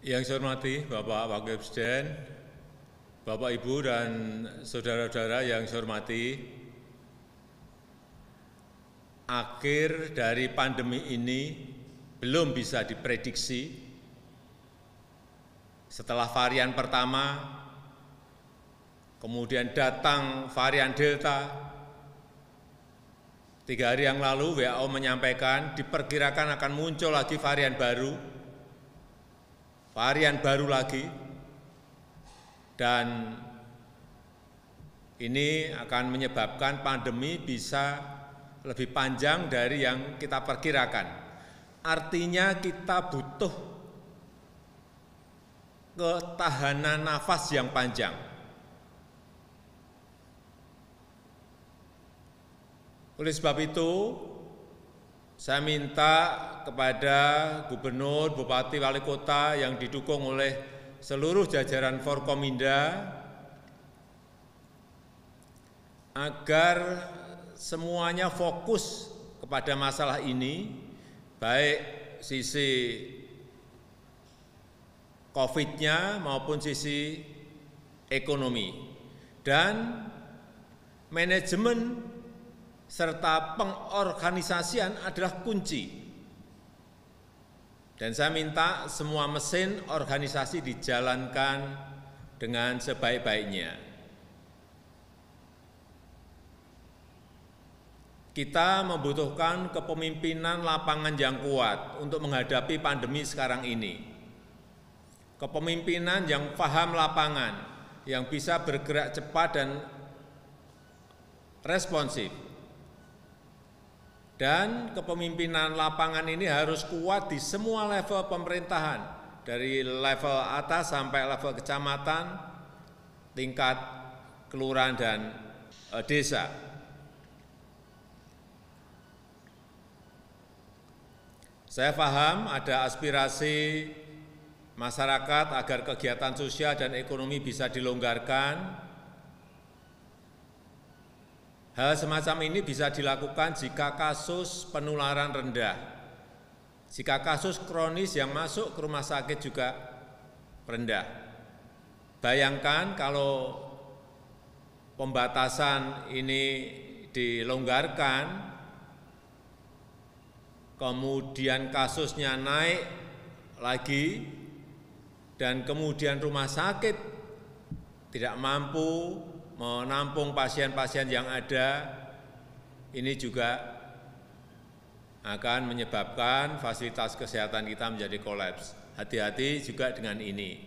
Yang saya hormati Bapak Wakil Presiden, Bapak Ibu dan saudara-saudara yang saya hormati, akhir dari pandemi ini belum bisa diprediksi. Setelah varian pertama, kemudian datang varian Delta. 3 hari yang lalu WHO menyampaikan diperkirakan akan muncul lagi varian baru lagi, dan ini akan menyebabkan pandemi bisa lebih panjang dari yang kita perkirakan. Artinya kita butuh ketahanan nafas yang panjang. Oleh sebab itu, saya minta kepada gubernur, bupati, wali kota yang didukung oleh seluruh jajaran Forkominda agar semuanya fokus kepada masalah ini, baik sisi COVID-nya maupun sisi ekonomi, dan manajemen serta pengorganisasian adalah kunci. Dan saya minta semua mesin organisasi dijalankan dengan sebaik-baiknya. Kita membutuhkan kepemimpinan lapangan yang kuat untuk menghadapi pandemi sekarang ini. Kepemimpinan yang paham lapangan, yang bisa bergerak cepat dan responsif. Dan kepemimpinan lapangan ini harus kuat di semua level pemerintahan, dari level atas sampai level kecamatan, tingkat kelurahan dan desa. Saya paham ada aspirasi masyarakat agar kegiatan sosial dan ekonomi bisa dilonggarkan. Hal semacam ini bisa dilakukan jika kasus penularan rendah, jika kasus kronis yang masuk ke rumah sakit juga rendah. Bayangkan kalau pembatasan ini dilonggarkan, kemudian kasusnya naik lagi, dan kemudian rumah sakit tidak mampu menampung pasien-pasien yang ada, ini juga akan menyebabkan fasilitas kesehatan kita menjadi kolaps. Hati-hati juga dengan ini.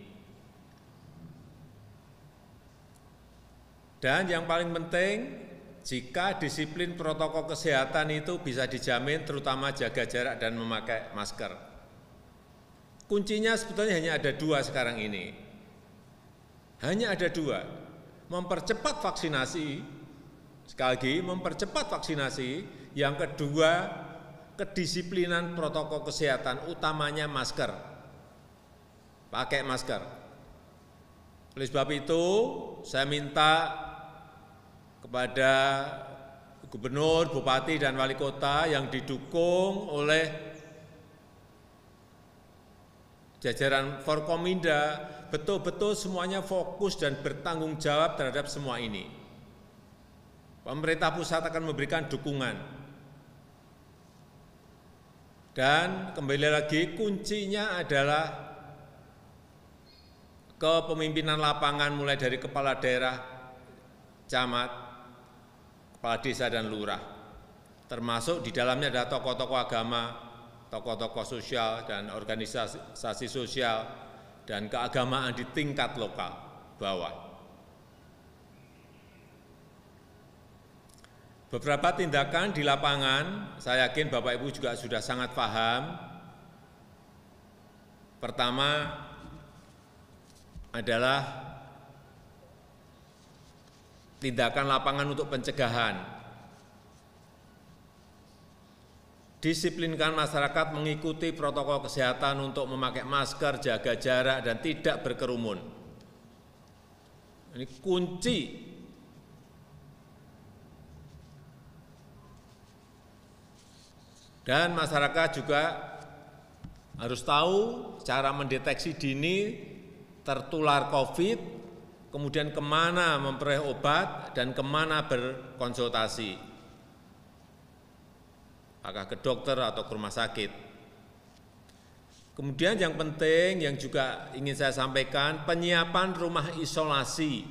Dan yang paling penting, jika disiplin protokol kesehatan itu bisa dijamin, terutama jaga jarak dan memakai masker. Kuncinya sebetulnya hanya ada 2 sekarang ini. Hanya ada 2. Mempercepat vaksinasi, sekali lagi mempercepat vaksinasi. Yang kedua, kedisiplinan protokol kesehatan, utamanya masker, pakai masker. Oleh sebab itu, saya minta kepada gubernur, bupati, dan wali kota yang didukung oleh jajaran Forkominda, betul-betul semuanya fokus dan bertanggung jawab terhadap semua ini. Pemerintah pusat akan memberikan dukungan. Dan kembali lagi, kuncinya adalah kepemimpinan lapangan mulai dari kepala daerah, camat, kepala desa dan lurah. Termasuk di dalamnya ada tokoh-tokoh agama, tokoh-tokoh sosial dan organisasi sosial dan keagamaan di tingkat lokal bawah. Beberapa tindakan di lapangan, saya yakin Bapak Ibu juga sudah sangat paham. Pertama adalah tindakan lapangan untuk pencegahan. Disiplinkan masyarakat mengikuti protokol kesehatan untuk memakai masker, jaga jarak, dan tidak berkerumun. Ini kunci. Dan masyarakat juga harus tahu cara mendeteksi dini tertular COVID, kemudian kemana memperoleh obat dan kemana berkonsultasi, apakah ke dokter atau ke rumah sakit. Kemudian yang penting yang juga ingin saya sampaikan, penyiapan rumah isolasi,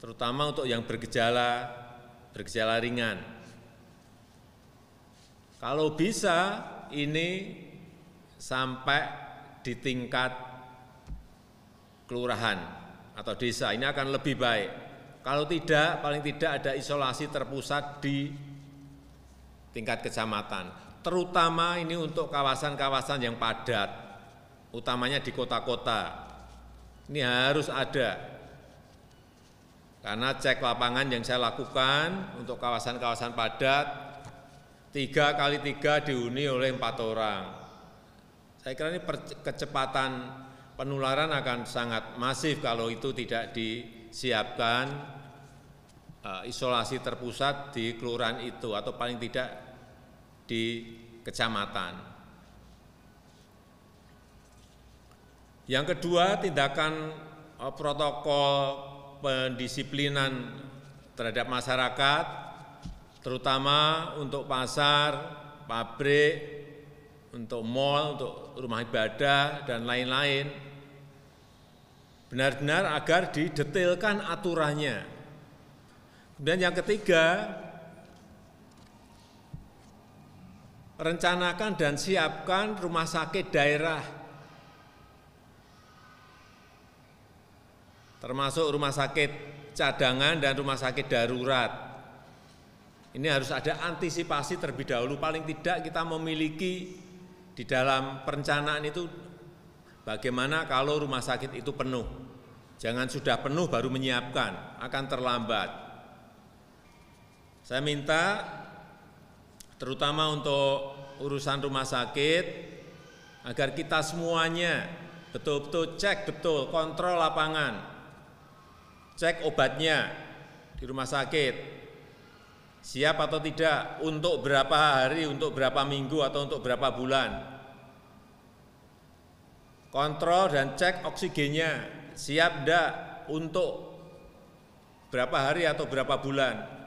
terutama untuk yang bergejala ringan. Kalau bisa ini sampai di tingkat kelurahan atau desa, ini akan lebih baik. Kalau tidak, paling tidak ada isolasi terpusat di tingkat kecamatan. Terutama ini untuk kawasan-kawasan yang padat, utamanya di kota-kota. Ini harus ada. Karena cek lapangan yang saya lakukan untuk kawasan-kawasan padat, 3x3 dihuni oleh 4 orang. Saya kira ini kecepatan penularan akan sangat masif kalau itu tidak disiapkan isolasi terpusat di kelurahan itu atau paling tidak di kecamatan. Yang kedua, tindakan protokol pendisiplinan terhadap masyarakat, terutama untuk pasar, pabrik, untuk mal, untuk rumah ibadah, dan lain-lain, benar-benar agar didetailkan aturannya. Kemudian yang ketiga, rencanakan dan siapkan rumah sakit daerah, termasuk rumah sakit cadangan dan rumah sakit darurat. Ini harus ada antisipasi terlebih dahulu, paling tidak kita memiliki di dalam perencanaan itu bagaimana kalau rumah sakit itu penuh. Jangan sudah penuh baru menyiapkan, akan terlambat. Saya minta terutama untuk urusan rumah sakit, agar kita semuanya betul-betul cek betul, kontrol lapangan, cek obatnya di rumah sakit, siap atau tidak, untuk berapa hari, untuk berapa minggu, atau untuk berapa bulan. Kontrol dan cek oksigennya, siap enggak untuk berapa hari atau berapa bulan.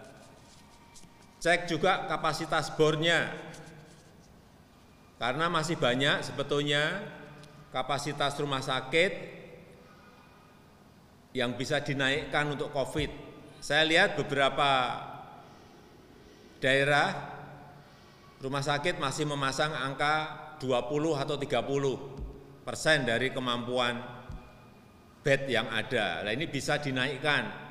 Cek juga kapasitas bornya, karena masih banyak sebetulnya kapasitas rumah sakit yang bisa dinaikkan untuk COVID. Saya lihat beberapa daerah rumah sakit masih memasang angka 20 atau 30% dari kemampuan bed yang ada. Nah, ini bisa dinaikkan.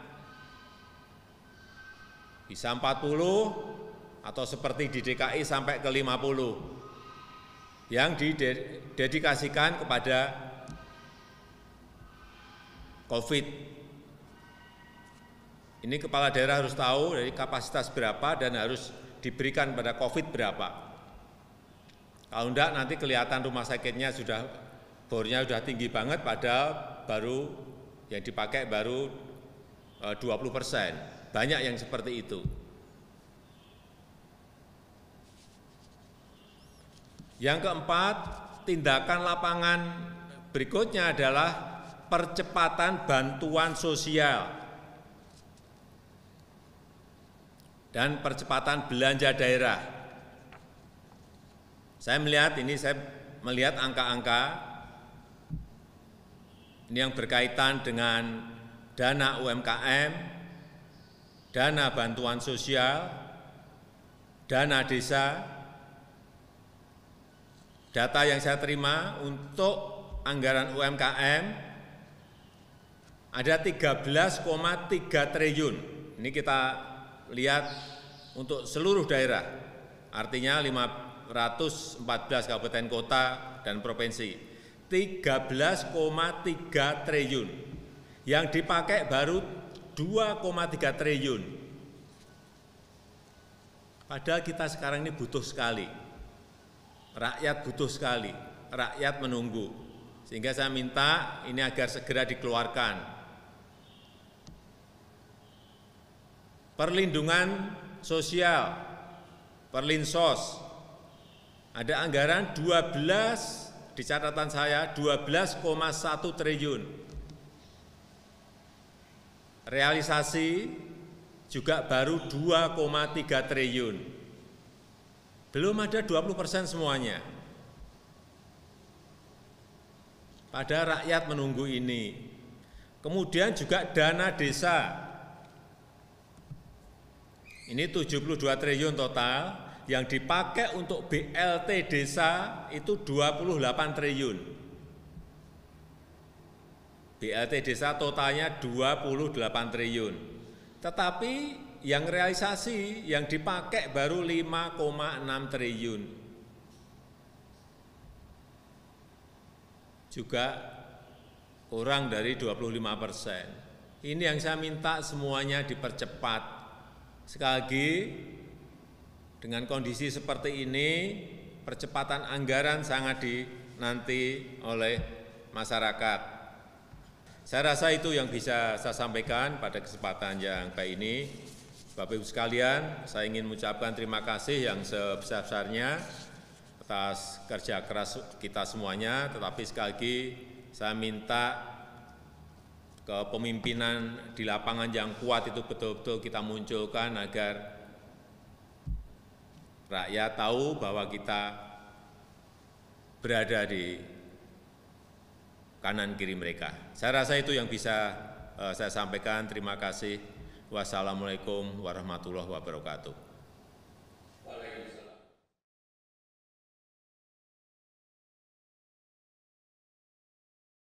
Bisa 40 atau seperti di DKI sampai ke 50 yang didedikasikan kepada COVID. Ini kepala daerah harus tahu dari kapasitas berapa dan harus diberikan pada COVID berapa. Kalau enggak nanti kelihatan rumah sakitnya sudah bornya sudah tinggi banget, padahal baru yang dipakai baru 20%. Banyak yang seperti itu. Yang keempat, tindakan lapangan berikutnya adalah percepatan bantuan sosial dan percepatan belanja daerah. Saya melihat angka-angka ini yang berkaitan dengan dana UMKM, dana bantuan sosial, dana desa. Data yang saya terima untuk anggaran UMKM ada 13,3 triliun. Ini kita lihat untuk seluruh daerah, artinya 514 kabupaten kota dan provinsi. 13,3 triliun. Yang dipakai baru 2,3 triliun. Padahal kita sekarang ini butuh sekali. Rakyat butuh sekali, rakyat menunggu. Sehingga saya minta ini agar segera dikeluarkan. Perlindungan sosial, Perlinsos, Ada anggaran 12, di catatan saya 12,1 triliun. Realisasi juga baru 2,3 triliun. Belum ada 20% semuanya. Pada rakyat menunggu ini. Kemudian juga dana desa. Ini 72 triliun total, yang dipakai untuk BLT desa itu 28 triliun. BLT desa totalnya 28 triliun. Tetapi yang realisasi, yang dipakai baru 5,6 triliun. Juga kurang dari 25%. Ini yang saya minta semuanya dipercepat. Sekali lagi, dengan kondisi seperti ini, percepatan anggaran sangat dinanti oleh masyarakat. Saya rasa itu yang bisa saya sampaikan pada kesempatan yang baik ini. Bapak Ibu sekalian, saya ingin mengucapkan terima kasih yang sebesar-besarnya atas kerja keras kita semuanya, tetapi sekali lagi saya minta kepemimpinan di lapangan yang kuat itu betul-betul kita munculkan agar rakyat tahu bahwa kita berada di kanan kiri mereka. Saya rasa itu yang bisa saya sampaikan. Terima kasih. Wassalamualaikum warahmatullahi wabarakatuh.